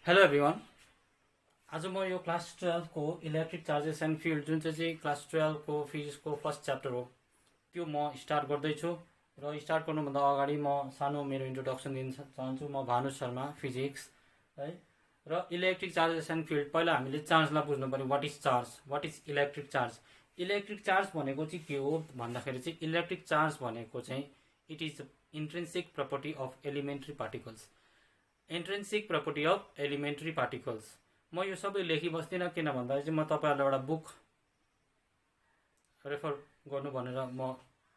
Hello everyone. आज म यो क्लास 12 को इलेक्ट्रिक चार्जेस एन्ड फिल्ड जुन चाहिँ क्लास 12 को फिजिक्सको फर्स्ट च्याप्टर हो त्यो म स्टार्ट गर्दैछु। र स्टार्ट गर्नुभन्दा अगाडि म सानो मेरो इन्ट्रोडक्सन दिन चाहन्छु। म भानु शर्मा, फिजिक्स है। र इलेक्ट्रिक चार्जेस एन्ड फिल्ड, पहिला हामीले चार्जलाई बुझ्नु पर्यो। What is charge, what is electric charge. Electric charge भनेको चाहिँ के हो भन्दाखेरि चाहिँ इलेक्ट्रिक चार्ज भनेको चाहिँ it is intrinsic property of elementary particles. Intrinsic property of elementary particles. म यो सबै लेखि बस्दिनँ, किन भन्दाखेरि चाहिँ म तपाईँहरूलाई एउटा बुक रेफर गर्नु भनेर म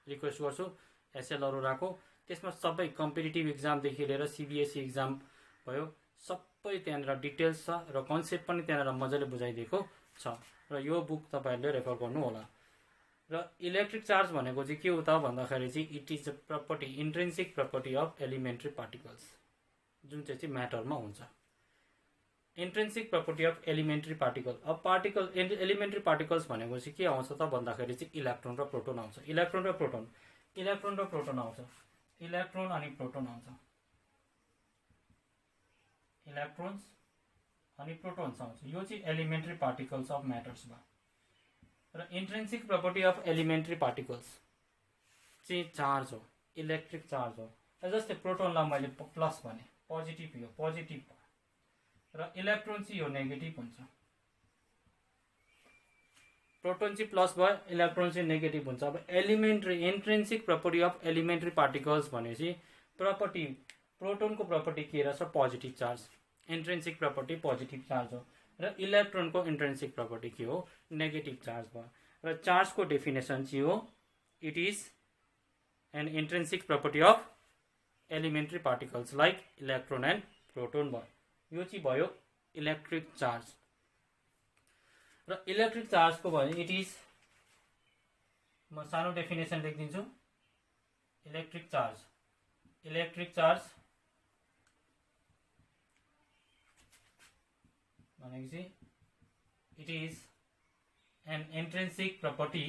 रिक्वेस्ट गर्छु। एसएल अरोराको, त्यसमा सबै कम्पिटिटिभ इक्जामदेखि लिएर सिबिएसई इक्जाम भयो, सबै त्यहाँनिर डिटेल्स छ र कन्सेप्ट पनि त्यहाँनिर मजाले बुझाइदिएको छ। र यो बुक तपाईँहरूले रेफर गर्नु होला। र इलेक्ट्रिक चार्ज भनेको चाहिँ के हो त भन्दाखेरि चाहिँ it is a property, intrinsic property of elementary particles, जुन चाहिँ म्याटरमा हुन्छ। Intrinsic property of elementary particle. अब पार्टिकल एलिमेन्ट्री पार्टिकल्स भनेको चाहिँ के आउँछ त भन्दाखेरि चाहिँ इलेक्ट्रोन र प्रोटोन आउँछ। इलेक्ट्रोन र प्रोटोन, इलेक्ट्रोन र प्रोटोन आउँछ। इलेक्ट्रोन अनि प्रोटोन आउँछ। इलेक्ट्रोन्स अनि प्रोटोन्स आउँछ। यो चाहिँ एलिमेन्ट्री पार्टिकल्स अफ म्याटर्स भयो। र intrinsic property of elementary particles चाहिँ चार्ज हो, इलेक्ट्रिक चार्ज हो। जस्तै प्रोटोनलाई मैले प्लस भने पोजिटिभ, यो पोजिटिभ भयो। र इलेक्ट्रोन चाहिँ यो नेगेटिभ हुन्छ। प्रोटोन चाहिँ प्लस भयो, इलेक्ट्रोन चाहिँ नेगेटिभ हुन्छ। अब elementary intrinsic property of elementary particles भनेपछि प्रपर्टी, प्रोटोनको प्रपर्टी के रहेछ? Positive charge. Intrinsic property positive charge हो। र इलेक्ट्रोनको इन्ट्रिन्सिक प्रपर्टी के हो? नेगेटिभ चार्ज भयो। र चार्जको डेफिनेसन चाहिँ हो it is an intrinsic property of elementary particles like electron and proton भयो। यो चाहिँ भयो इलेक्ट्रिक चार्ज। र इलेक्ट्रिक चार्जको भयो इट इज, म सानो डेफिनेसन लेखिदिन्छु। इलेक्ट्रिक चार्ज, इलेक्ट्रिक चार्ज भनेको चाहिँ it is an intrinsic property,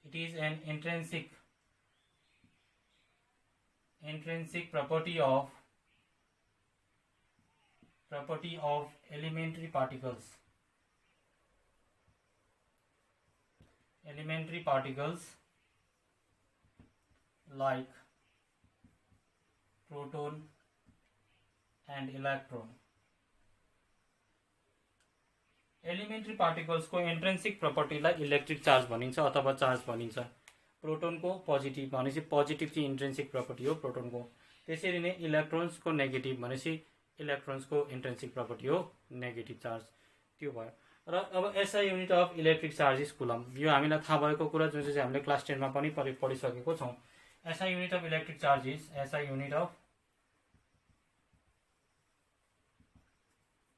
it is an intrinsic property of elementary particles, like proton and electron. एलिमेन्ट्री पार्टिकल्सको इन्ट्रिन्सिक प्रपर्टीलाई इलेक्ट्रिक चार्ज भनिन्छ अथवा चार्ज भनिन्छ। प्रोटोनको पोजिटिभ भनेपछि पोजिटिभ चाहिँ इन्ट्रिन्सिक प्रपर्टी हो प्रोटोनको। त्यसरी नै इलेक्ट्रोन्सको नेगेटिभ भनेपछि इलेक्ट्रोन्सको इन्ट्रिन्सिक प्रपर्टी हो नेगेटिभ चार्ज। त्यो भयो। र अब SI unit of electric charge is coulomb. यो हामीलाई थाहा भएको कुरा, जुन चाहिँ हामीले क्लास 10 मा पनि पढिसकेको छौँ। SI unit of electric charge is, SI unit of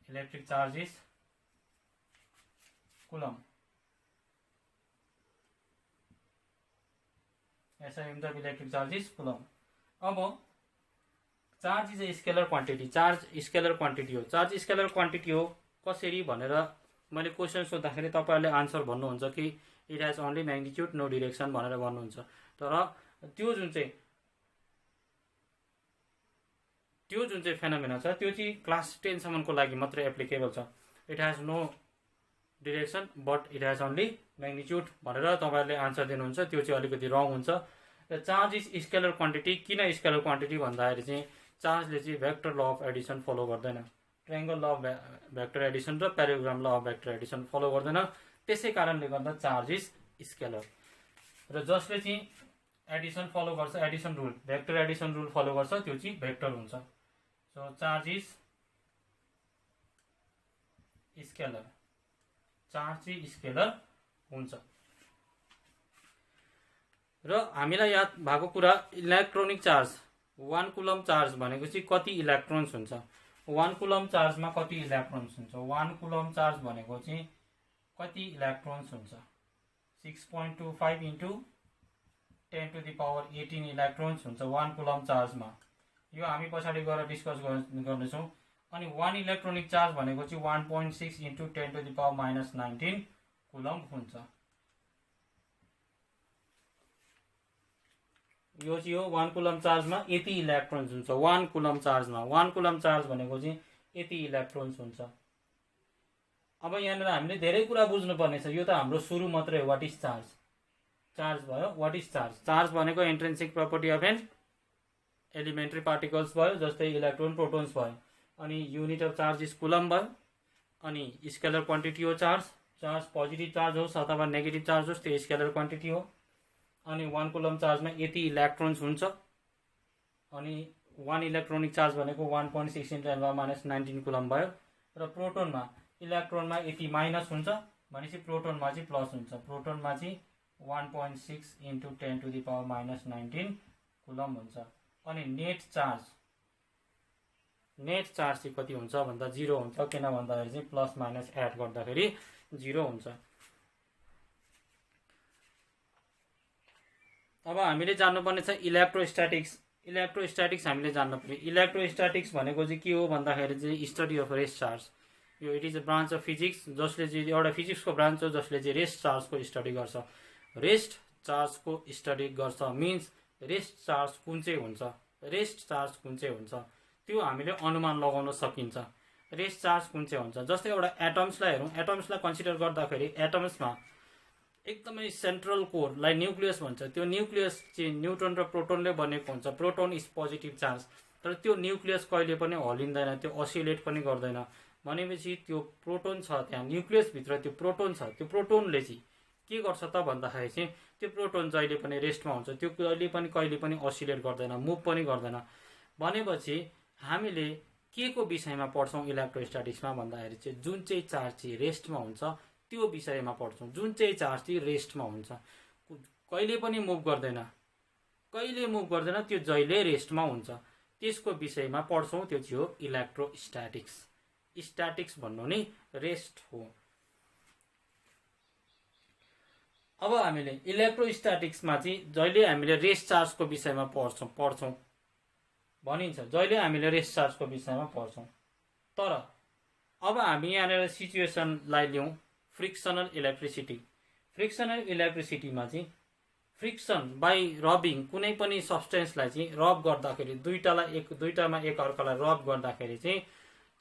electric charge is coulomb. SI unit of electric charge is coulomb. अब charge is a scalar quantity, charge scalar quantity हो। चार्ज स्केलर क्वान्टिटी हो कसरी भनेर मैले question सोद्धाखेरि तपाईँहरूले answer भन्नुहुन्छ कि it has only magnitude no direction भनेर भन्नुहुन्छ। तर त्यो जुन चाहिँ फेनोमेना छ त्यो चाहिँ क्लास 10 सम्मको लागि मात्रै एप्लिकेबल छ। It has no direction but it has only magnitude भनेर तपाईँहरूले आन्सर दिनुहुन्छ, त्यो चाहिँ अलिकति रङ हुन्छ। र चार्ज इज स्केलर क्वान्टिटी। किन स्केलर क्वान्टिटी भन्दाखेरि चाहिँ चार्जले चाहिँ vector law of addition follow गर्दैन। Triangle law of vector addition र प्याराग्राम ल अफ भेक्टर एडिसन फलो गर्दैन। त्यसै कारणले गर्दा चार्ज इज स्केलर। र जसले चाहिँ एडिसन फलो गर्छ, addition rule, vector addition rule follow गर्छ, त्यो चाहिँ भेक्टर हुन्छ। So charge is scalar, charge चाहिँ स्केलर हुन्छ। र हामीलाई याद भएको कुरा, इलेक्ट्रोनिक चार्ज 1 कुलम चार्ज भनेको चाहिँ कति इलेक्ट्रोन्स हुन्छ। 1 कुलम चार्जमा कति इलेक्ट्रोन्स हुन्छ? 1 कुलम चार्ज भनेको चाहिँ कति इलेक्ट्रोन्स हुन्छ? 6.25 into 10 to the power 18 electrons हुन्छ 1 कुलम चार्जमा। यो हामी पछाडि गएर डिस्कस गर्नेछौँ। अनि 1 इलेक्ट्रोनिक चार्ज भनेको चाहिँ 1.6 into 10 to the power -19 coulomb हुन्छ। यो चाहिँ हो 1 कुलम चार्जमा यति इलेक्ट्रोन्स हुन्छ 1 कुलम चार्जमा। 1 कुलम चार्ज भनेको चाहिँ यति इलेक्ट्रोन्स हुन्छ। अब यहाँनिर हामीले धेरै कुरा बुझ्नुपर्ने छ। यो त हाम्रो सुरु मात्रै हो। What is charge? चार्ज भयो। What is charge? चार्ज भनेको intrinsic property of an elementary particles भयो, जस्तै इलेक्ट्रोन प्रोटोन्स भयो। अनि unit of charge is coulomb भयो। अनि स्केलर क्वान्टिटी हो चार्ज। चार्ज पोजिटिभ चार्ज होस् अथवा नेगेटिभ चार्ज होस् त्यो स्केलर क्वान्टिटी हो। अनि 1 कुलम चार्जमा यति इलेक्ट्रोन्स हुन्छ। अनि 1 इलेक्ट्रोनिक चार्ज भनेको 1.6 × 10⁻⁻19 कुलम भयो। र प्रोटोनमा इलेक्ट्रोनमा यति माइनस हुन्छ भनेपछि प्रोटोनमा चाहिँ प्लस हुन्छ। प्रोटोनमा चाहिँ 1.6 × 10⁻⁻19 कुलम हुन्छ। अनि नेट चार्ज चाहिँ कति हुन्छ भन्दा 0 हुन्छ। किन भन्दाखेरि चाहिँ प्लस माइनस एड गर्दाखेरि 0 हुन्छ। अब हामीले जान्नुपर्ने छ इलेक्ट्रोस्ट्याटिक्स। इलेक्ट्रोस्ट्याटिक्स हामीले जान्नु पर्यो। इलेक्ट्रोस्ट्याटिक्स भनेको चाहिँ के हो भन्दाखेरि चाहिँ स्टडी अफ रेस्ट चार्ज। यो it is a branch of physics जसले चाहिँ एउटा फिजिक्सको ब्रान्च हो जसले चाहिँ रेस्ट चार्जको स्टडी गर्छ। रेस्ट चार्जको स्टडी गर्छ मिन्स रेस्ट चार्ज कुन चाहिँ हुन्छ, रेस्ट चार्ज कुन चाहिँ हुन्छ त्यो हामीले अनुमान लगाउन सकिन्छ। रेस्ट चार्ज कुन चाहिँ हुन्छ, जस्तै एउटा एटम्सलाई हेरौँ। एटम्सलाई कन्सिडर गर्दाखेरि एटम्समा एकदमै सेन्ट्रल कोरलाई न्युक्लियस भन्छ। त्यो न्युक्लियस चाहिँ न्युट्रोन र प्रोटोनले बनेको हुन्छ। Proton is positive charge. तर त्यो न्युक्लियस कहिले पनि हल्लिँदैन, त्यो असिलेट पनि गर्दैन। भनेपछि त्यो प्रोटोन छ त्यहाँ न्युक्लियसभित्र, त्यो प्रोटोन छ। त्यो प्रोटोनले चाहिँ के गर्छ त भन्दाखेरि चाहिँ त्यो प्रोटोन जहिले पनि रेस्टमा हुन्छ। त्यो कहिले पनि असिलेट गर्दैन, मुभ पनि गर्दैन। भनेपछि हामीले के को विषयमा पढ्छौँ इलेक्ट्रोस्ट्याटिक्समा भन्दाखेरि चाहिँ जुन चाहिँ चार्ज चाहिँ रेस्टमा हुन्छ त्यो विषयमा पढ्छौँ। जुन चाहिँ चार्ज चाहिँ रेस्टमा हुन्छ, कहिले पनि मुभ गर्दैन, त्यो जहिले रेस्टमा हुन्छ, त्यसको विषयमा पढ्छौँ। त्यो चाहिँ हो इलेक्ट्रोस्ट्याटिक्स। स्ट्याटिक्स भन्नु नि रेस्ट हो। अब हामीले इलेक्ट्रोस्ट्याटिक्समा चाहिँ जहिले हामीले रेस्ट चार्जको विषयमा पढ्छौँ भनिन्छ, जहिले हामीले रेस्ट चार्जको विषयमा पढ्छौँ। तर अब हामी यहाँनिर सिचुएसनलाई लियौँ फ्रिक्सनल इलेक्ट्रिसिटी। फ्रिक्सनल इलेक्ट्रिसिटीमा चाहिँ फ्रिक्सन बाई रबिङ कुनै पनि सब्सटेन्सलाई चाहिँ रब गर्दाखेरि दुईटामा एक अर्कालाई रब गर्दाखेरि चाहिँ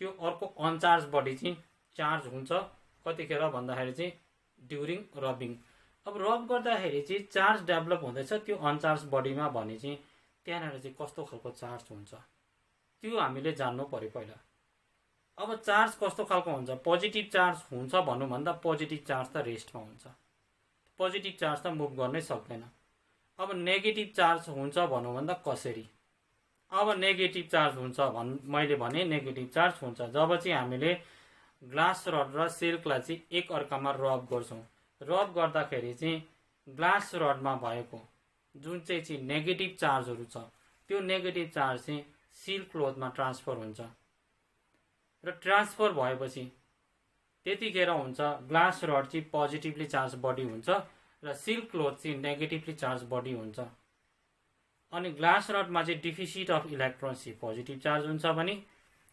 त्यो अर्को अनचार्ज बडी चाहिँ चार्ज हुन्छ। कतिखेर भन्दाखेरि चाहिँ ड्युरिङ रबिङ। अब रब गर्दाखेरि चाहिँ चार्ज डेभलप हुँदैछ त्यो अनचार्ज बडीमा भने चाहिँ त्यहाँनिर चाहिँ कस्तो खालको चार्ज हुन्छ त्यो हामीले जान्नु पर्यो पहिला। अब चार्ज कस्तो खालको हुन्छ, पोजिटिभ चार्ज हुन्छ भन्नु भन्दा पोजिटिभ चार्ज त रेस्टमा हुन्छ, पोजिटिभ चार्ज त मुभ गर्नै सक्दैन। अब नेगेटिभ चार्ज हुन्छ भन्नु भन्दा कसरी? अब नेगेटिभ चार्ज हुन्छ मैले भने नेगेटिभ चार्ज हुन्छ जब चाहिँ हामीले ग्लास रड र सिल्कलाई चाहिँ एक अर्कामा रब गर्छौँ। रब गर्दाखेरि चाहिँ ग्लास रडमा भएको जुन चाहिँ नेगेटिभ चार्जहरू छ त्यो नेगेटिभ चार्ज चाहिँ सिल्क क्लोथमा ट्रान्सफर हुन्छ र ट्रान्सफर भएपछि त्यतिखेर हुन्छ ग्लास रड चाहिँ पोजिटिभली चार्ज बडी हुन्छ र सिल्क क्लोथ चाहिँ नेगेटिभली चार्ज बडी हुन्छ। अनि ग्लास रडमा चाहिँ डिफिसिट अफ इलेक्ट्रोन चाहिँ पोजिटिभ चार्ज हुन्छ भने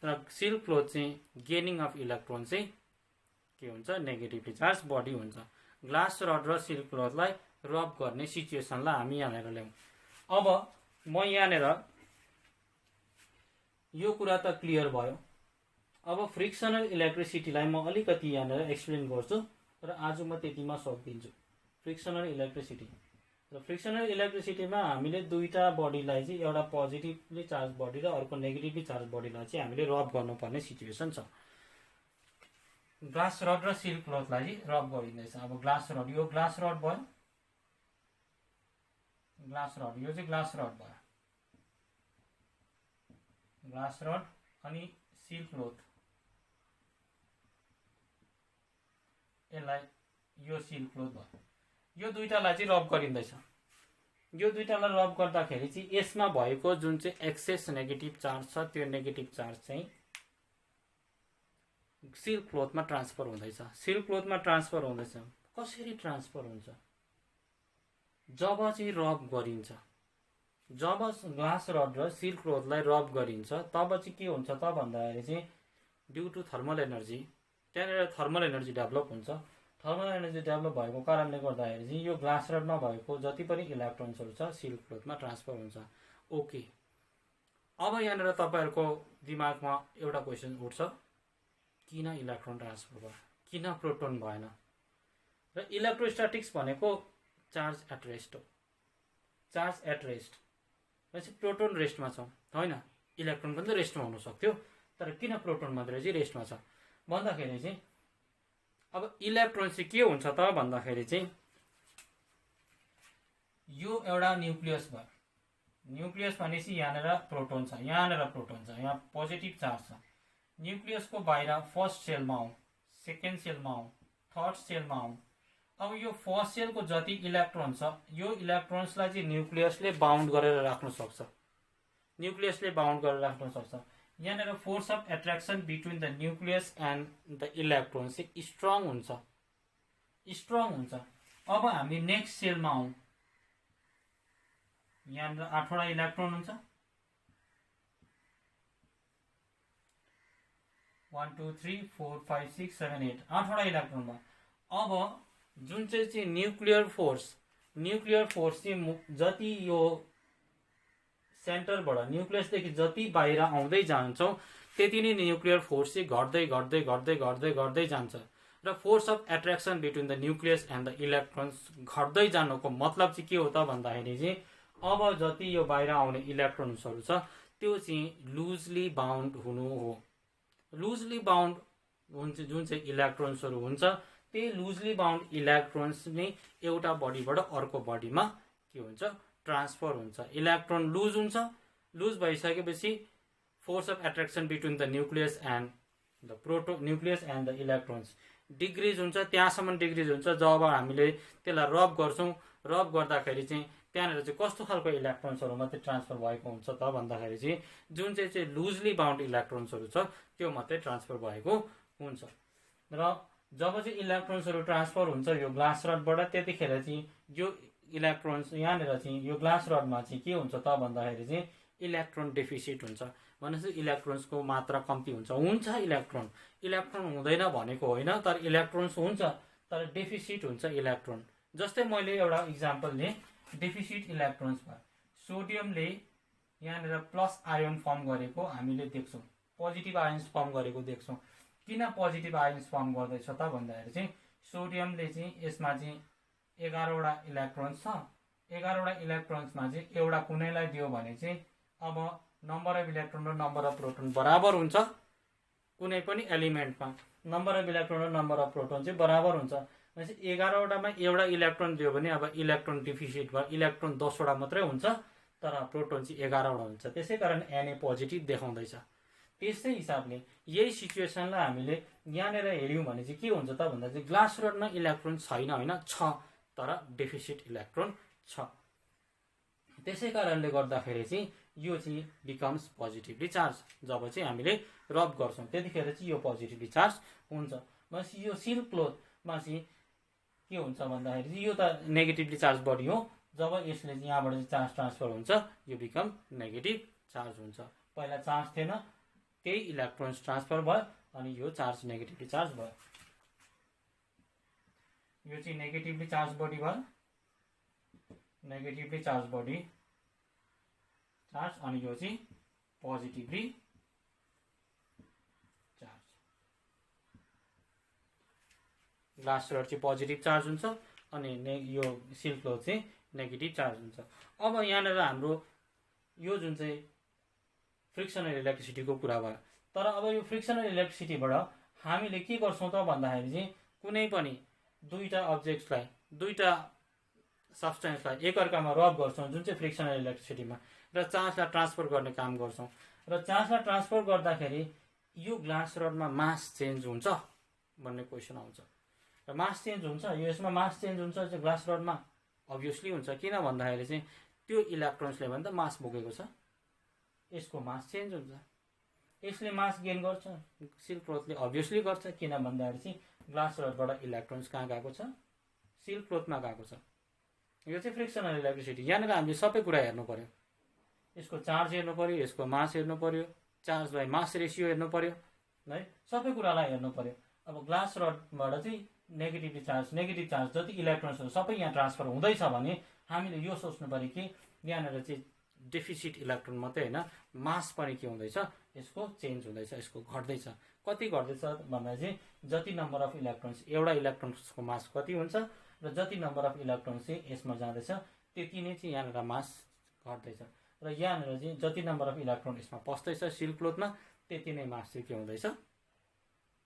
र सिल्क क्लोथ चाहिँ गेनिङ अफ इलेक्ट्रोन चाहिँ के हुन्छ नेगेटिभली चार्ज बडी हुन्छ। ग्लास रड र सिल्क क्लोथलाई रब गर्ने सिचुएसनलाई हामी यहाँनिर ल्याउँ। अब म यहाँनिर यो कुरा त क्लियर भयो। अब फ्रिक्सनल इलेक्ट्रिसिटीलाई म अलिकति यहाँनिर एक्सप्लेन गर्छु र आज म त्यतिमा सकिदिन्छु। फ्रिक्सनल इलेक्ट्रिसिटी र फ्रिक्सनल इलेक्ट्रिसिटीमा हामीले दुईटा बडीलाई चाहिँ एउटा पोजिटिभली चार्ज बडी र अर्को नेगेटिभली चार्ज बडीलाई चाहिँ हामीले रब गर्नुपर्ने सिचुएसन छ। ग्लास रड र सिल्क क्लोथलाई रब गरिँदैछ। अब ग्लास रड, यो ग्लास रड भयो, ग्लास रड यो चाहिँ ग्लास रड भयो, ग्लास रड अनि सिल्क क्लोथ यसलाई यो सिल्क क्लोथ भयो। यो दुईटालाई चाहिँ रब गरिँदैछ। यो दुईटालाई रब गर्दाखेरि चाहिँ यसमा भएको जुन चाहिँ एक्सेस नेगेटिभ चार्ज छ त्यो नेगेटिभ चार्ज चाहिँ सिल्क क्लोथमा ट्रान्सफर हुँदैछ। सिल्क क्लोथमा ट्रान्सफर हुँदैछ। कसरी ट्रान्सफर हुन्छ? जब चाहिँ रब गरिन्छ, जब ग्लास रड र सिल्क क्लोथलाई रब गरिन्छ तब चाहिँ के हुन्छ त भन्दाखेरि चाहिँ ड्यू टु थर्मल एनर्जी त्यहाँनिर थर्मल एनर्जी डेभलप हुन्छ। थर्मल एनर्जी डेभलप भएको कारणले गर्दाखेरि चाहिँ यो ग्लास रडमा भएको जति पनि इलेक्ट्रोन्सहरू छ सिल्क क्लोथमा ट्रान्सफर हुन्छ। ओके, अब यहाँनिर तपाईँहरूको दिमागमा एउटा क्वेसन उठ्छ, किन इलेक्ट्रोन ट्रान्सफर भयो, किन प्रोटोन भएन। र इलेक्ट्रोस्ट्याटिक्स भनेको चार्ज एट रेस्ट हो। चार्ज एट रेस्ट भनेपछि प्रोटोन रेस्टमा छ होइन, इलेक्ट्रोन पनि त रेस्टमा हुन सक्थ्यो, तर किन प्रोटोन मात्रै चाहिँ रेस्टमा छ भन्दाखेरि चाहिँ अब इलेक्ट्रोन चाहिँ के हुन्छ त भन्दाखेरि चाहिँ यो एउटा न्युक्लियस भयो। न्युक्लियस भनेपछि यहाँनिर प्रोटोन छ, यहाँनिर प्रोटोन छ, यहाँ पोजिटिभ चार्ज छ। न्युक्लियसको बाहिर फर्स्ट सेलमा आउँ, सेकेन्ड सेलमा आउँ, थर्ड सेलमा आउँ। अब यो फर्स्ट सेलको जति इलेक्ट्रोन छ यो इलेक्ट्रोन्सलाई चाहिँ न्युक्लियसले बाउन्ड गरेर राख्न सक्छ, न्युक्लियसले बाउन्ड गरेर राख्न सक्छ। यहाँनिर force of attraction between the nucleus and the electron चाहिँ स्ट्रङ हुन्छ, स्ट्रङ हुन्छ। अब हामी नेक्स्ट सेलमा आउँ, यहाँनिर 8वटा इलेक्ट्रोन हुन्छ, 1 2 3 4 5 6 7 8 8वटा इलेक्ट्रोन भयो। अब जुन चाहिँ न्युक्लियर फोर्स चाहिँ जति यो सेन्टरबाट न्युक्लियसदेखि जति बाहिर आउँदै जान्छौँ त्यति नै न्युक्लियर फोर्स चाहिँ घट्दै घट्दै घट्दै घट्दै घट्दै जान्छ। र force of attraction between the nucleus and the electrons घट्दै जानुको मतलब चाहिँ के हो त भन्दाखेरि चाहिँ अब जति यो बाहिर आउने इलेक्ट्रोन्सहरू छ त्यो चाहिँ लुजली बाउन्ड हुनु हो। लुजली बाउन्ड हुन्छ जुन चाहिँ इलेक्ट्रोन्सहरू हुन्छ त्यही लुजली बाउन्ड इलेक्ट्रोन्स नै एउटा बडीबाट अर्को बडीमा के हुन्छ ट्रान्सफर हुन्छ। इलेक्ट्रोन लुज हुन्छ, लुज भइसकेपछि force of attraction between the nucleus and the nucleus and the electrons decrease हुन्छ, त्यहाँसम्म डिक्रिज हुन्छ जब हामीले त्यसलाई रब गर्छौँ। रब गर्दाखेरि चाहिँ त्यहाँनिर चाहिँ कस्तो खालको इलेक्ट्रोन्सहरू मात्रै ट्रान्सफर भएको हुन्छ त भन्दाखेरि चाहिँ जुन चाहिँ लुजली बाउन्ड इलेक्ट्रोन्सहरू छ त्यो मात्रै ट्रान्सफर भएको हुन्छ। र जब चाहिँ इलेक्ट्रोन्सहरू ट्रान्सफर हुन्छ यो ग्लास रडबाट त्यतिखेर चाहिँ यो इलेक्ट्रोन्स यहाँनिर चाहिँ यो ग्लास रडमा चाहिँ के हुन्छ त भन्दाखेरि चाहिँ इलेक्ट्रोन डेफिसिट हुन्छ। भनेपछि इलेक्ट्रोन्सको मात्रा कम्ती हुन्छ। हुन्छ इलेक्ट्रोन हुँदैन भनेको होइन, तर इलेक्ट्रोन्स हुन्छ तर डेफिसिट हुन्छ इलेक्ट्रोन। जस्तै मैले एउटा इक्जाम्पल लिएँ, डेफिसिट इलेक्ट्रोन्स भयो। सोडियमले यहाँनिर प्लस आयोन फर्म गरेको हामीले देख्छौँ, पोजिटिभ आयोन्स फर्म गरेको देख्छौँ। किन पोजिटिभ आयोन्स फर्म गर्दैछ त भन्दाखेरि चाहिँ सोडियमले चाहिँ यसमा चाहिँ 11वटा इलेक्ट्रोन्स छ। 11वटा इलेक्ट्रोन्समा चाहिँ एउटा कुनैलाई दियो भने चाहिँ अब नम्बर अफ इलेक्ट्रोन र नम्बर अफ प्रोटोन बराबर हुन्छ। कुनै पनि एलिमेन्टमा नम्बर अफ इलेक्ट्रोन र नम्बर अफ प्रोटोन चाहिँ बराबर हुन्छ। भनेपछि 11वटामा एउटा इलेक्ट्रोन दियो भने अब इलेक्ट्रोन डिफिसिट भयो, इलेक्ट्रोन 10वटा मात्रै हुन्छ तर प्रोटोन चाहिँ 11वटा हुन्छ। त्यसै कारण Na पोजिटिभ देखाउँदैछ। त्यस्तै हिसाबले यही सिचुएसनलाई हामीले यहाँनिर हेऱ्यौँ भने चाहिँ के हुन्छ त भन्दा चाहिँ ग्लास रडमा इलेक्ट्रोन छैन होइन, छ तर डेफिसिट इलेक्ट्रोन छ। त्यसै कारणले गर्दाखेरि चाहिँ यो चाहिँ बिकम्स पोजिटिभली चार्ज। जब चाहिँ हामीले रब गर्छौँ त्यतिखेर चाहिँ यो पोजिटिभली चार्ज हुन्छ। भनेपछि यो सिल्क क्लोथमा चाहिँ के हुन्छ भन्दाखेरि चाहिँ यो त नेगेटिभली चार्ज बडी हो। जब यसले चाहिँ यहाँबाट चाहिँ चार्ज ट्रान्सफर हुन्छ यो बिकम नेगेटिभ चार्ज हुन्छ। पहिला चार्ज थिएन, त्यही इलेक्ट्रोन्स ट्रान्सफर भयो अनि यो चार्ज नेगेटिभली चार्ज भयो। यो चाहिँ नेगेटिभली चार्ज बडी भयो, नेगेटिभली चार्ज बडी चार्ज, अनि यो चाहिँ पोजिटिभली चार्ज। ग्लास रड चाहिँ पोजिटिभ चार्ज हुन्छ अनि यो सिल्क क्लोथ चाहिँ नेगेटिभ चार्ज हुन्छ। अब यहाँनिर हाम्रो यो जुन चाहिँ फ्रिक्सनल इलेक्ट्रिसिटीको कुरा भयो, तर अब यो फ्रिक्सनल इलेक्ट्रिसिटीबाट हामीले के गर्छौँ त भन्दाखेरि चाहिँ कुनै पनि दुईटा अब्जेक्ट्सलाई, दुईटा सब्सटेन्सलाई एकअर्कामा रब गर्छौँ जुन चाहिँ फ्रिक्सनल इलेक्ट्रिसिटीमा, र चार्जलाई ट्रान्सफर गर्ने काम गर्छौँ। र चार्जलाई ट्रान्सफर गर्दाखेरि यो ग्लास रडमा मास चेन्ज हुन्छ भन्ने क्वेसन आउँछ। र मास चेन्ज हुन्छ, यो यसमा मास चेन्ज हुन्छ चाहिँ ग्लास रडमा अभियसली हुन्छ। किन भन्दाखेरि चाहिँ त्यो इलेक्ट्रोन्सले भने त मास बोकेको छ, यसको मास चेन्ज हुन्छ। यसले मास गेन गर्छ, सिल्क क्लोथले अभियसली गर्छ। किन भन्दाखेरि चाहिँ ग्लास रडबाट इलेक्ट्रोन्स कहाँ गएको छ, सिल्क क्लोथमा गएको छ। यो चाहिँ फ्रिक्सनल इलेक्ट्रिसिटी। यहाँनिर हामीले सबै कुरा हेर्नु पर्यो, यसको चार्ज हेर्नु पर्यो, यसको मास हेर्नु पर्यो, चार्ज बाई मास रेसियो हेर्नु पर्यो है, सबै कुरालाई हेर्नु पर्यो। अब ग्लास रडबाट चाहिँ नेगेटिभ चार्ज जति इलेक्ट्रोन्सहरू सबै यहाँ ट्रान्सफर हुँदैछ भने हामीले यो सोच्नु पर्यो कि यहाँनिर चाहिँ डेफिसिट इलेक्ट्रोन मात्रै होइन, मास पनि के हुँदैछ, यसको चेन्ज हुँदैछ, यसको घट्दैछ। कति घट्दैछ भन्दा चाहिँ जति नम्बर अफ इलेक्ट्रोन्स, एउटा इलेक्ट्रोन्सको मास कति हुन्छ र जति नम्बर अफ इलेक्ट्रोन्स चाहिँ यसमा जाँदैछ त्यति नै चाहिँ यहाँनिर मास घट्दैछ। र यहाँनिर चाहिँ जति नम्बर अफ इलेक्ट्रोन यसमा पस्दैछ सिल्क क्लोथमा त्यति नै मास चाहिँ के हुँदैछ,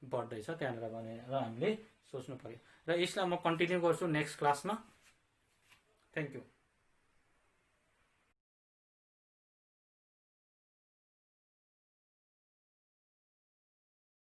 बढ्दैछ त्यहाँनिर भनेर हामीले सोच्नु पर्यो। र यसलाई म कन्टिन्यू गर्छु नेक्स्ट क्लासमा। Thank you.